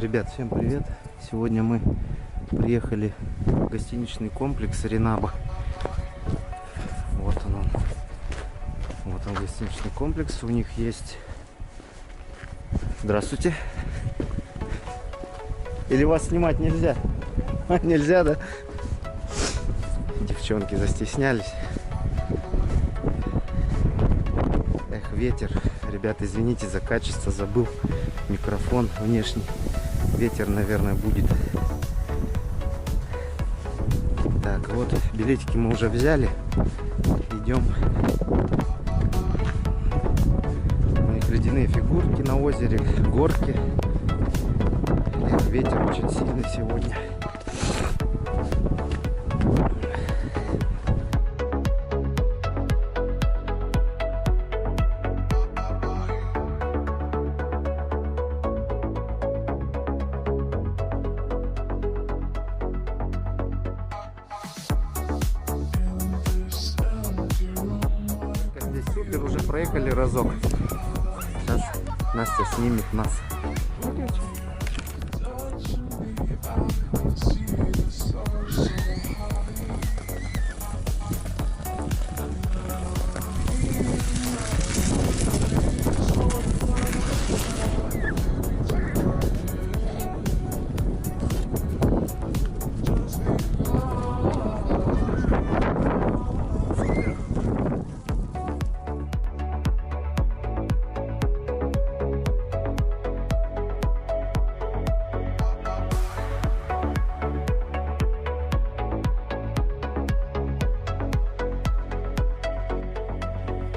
Ребят, всем привет! Сегодня мы приехали в гостиничный комплекс Ренаба. Вот он. Вот он, гостиничный комплекс. У них есть... Здравствуйте! Или вас снимать нельзя? Нельзя, да? Девчонки застеснялись. Эх, ветер. Ребята, извините за качество, забыл микрофон внешний. Ветер, наверное, будет. Так, вот билетики мы уже взяли. Идем. У них ледяные фигурки на озере, горки. Эх, ветер очень сильный сегодня. Супер, уже проехали разок. Сейчас Настя снимет нас.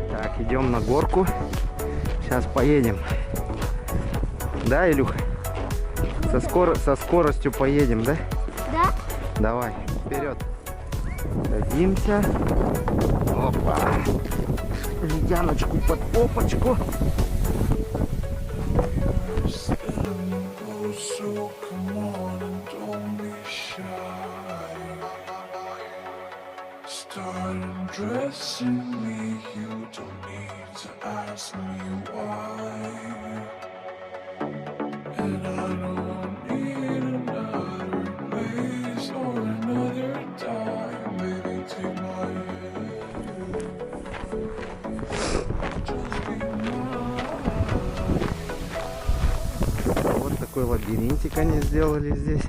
Так, идем на горку. Сейчас поедем. Да, Илюха? Со скоростью поедем, да? Да? Давай, вперед. Садимся. Опа. Ледяночку под попочку. Dressing me, you don't need to ask me why. And I don't need another place or another time. Baby, take my hand. Just be mine. Вот такой лабиринтик они сделали здесь.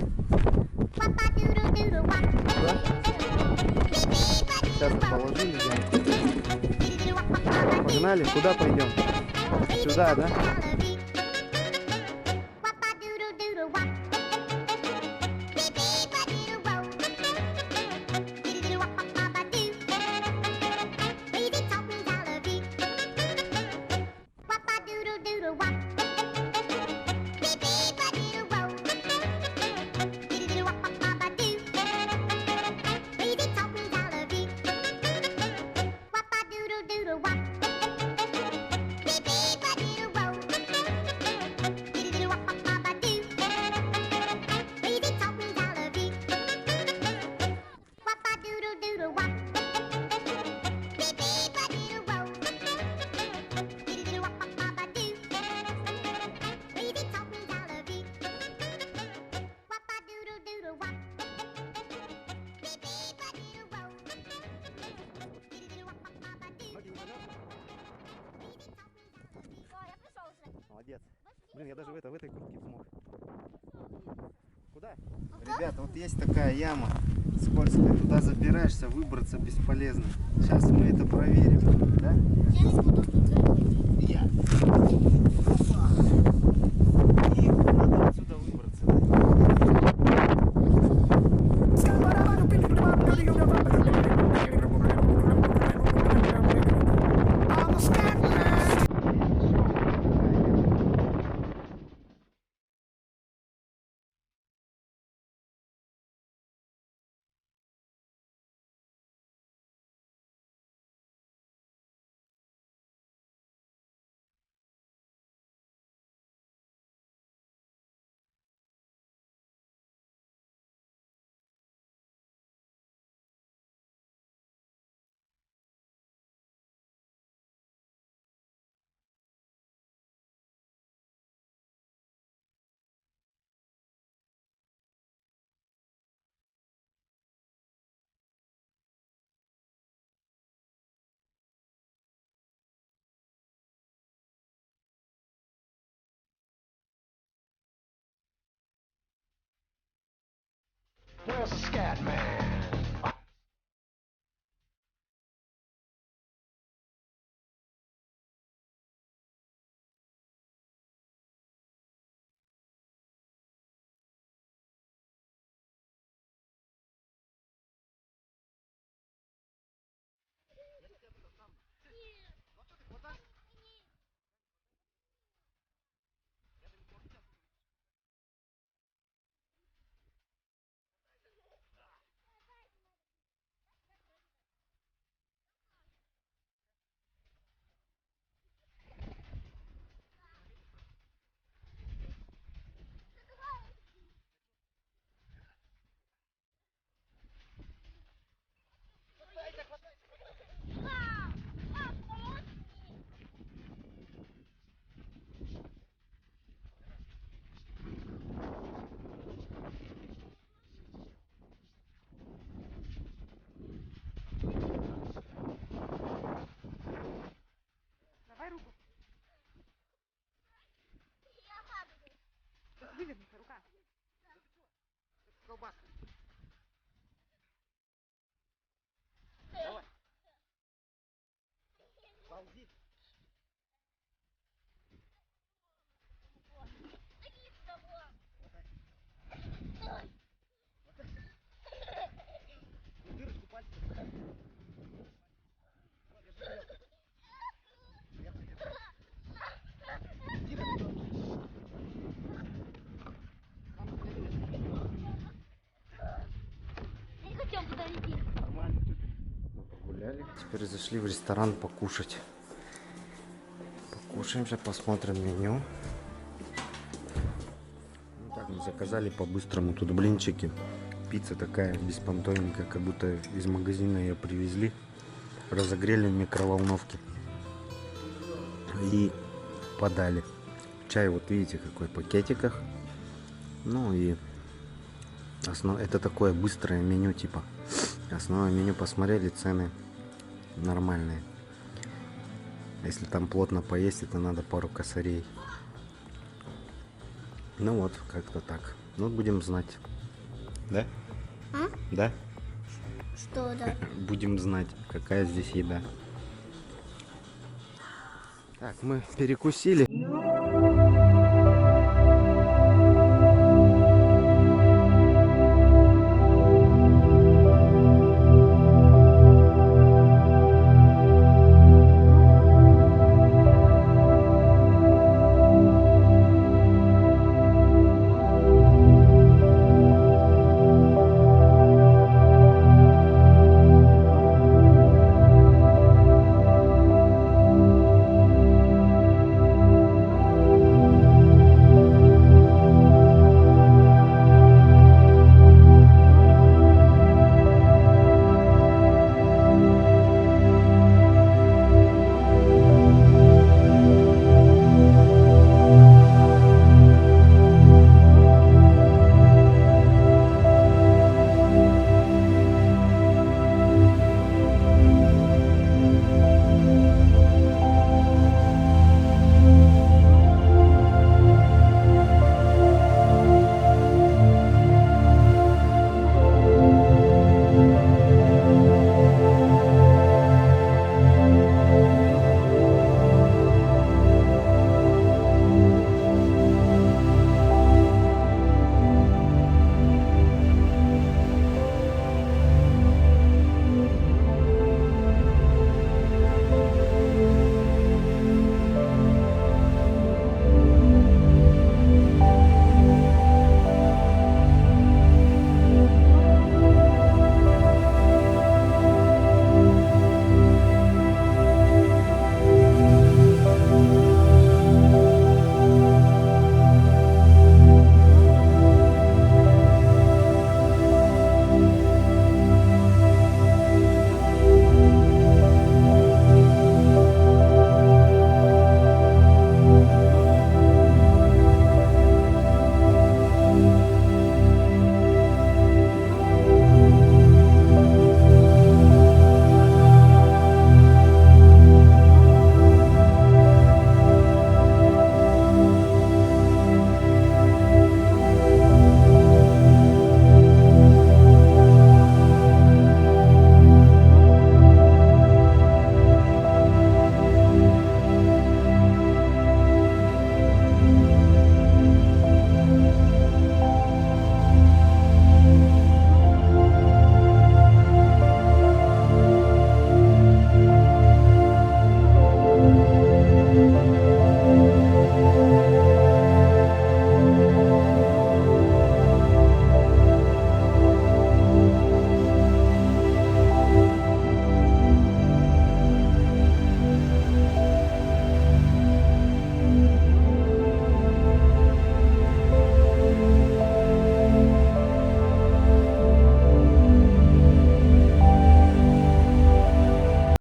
Сейчас положили. Погнали, куда пойдем? Сюда, да? Молодец. Блин, я даже в этой куртке смог. Куда? Ребята, вот есть такая яма скользкая. Туда забираешься, выбраться бесполезно. Сейчас мы это проверим. Да? Where's the scat man? Давай руку. Вывернута рука. Колбаска. Давай. Ползи. Дырочку пальцем. Я не хотел туда идти. Мы погуляли. Теперь зашли в ресторан покушать. Покушаем, сейчас посмотрим меню. Ну так, мы заказали по-быстрому тут блинчики. Пицца такая беспонтовенькая, как будто из магазина ее привезли. Разогрели в микроволновке. И подали. Чай, вот видите, какой в пакетиках. Ну и это такое быстрое меню типа. Основное меню посмотрели, цены нормальные. Если там плотно поесть, это надо пару косарей. Ну вот, как-то так. Ну, будем знать. Да? А? Да? Что, да? Будем знать, какая здесь еда. Так, мы перекусили.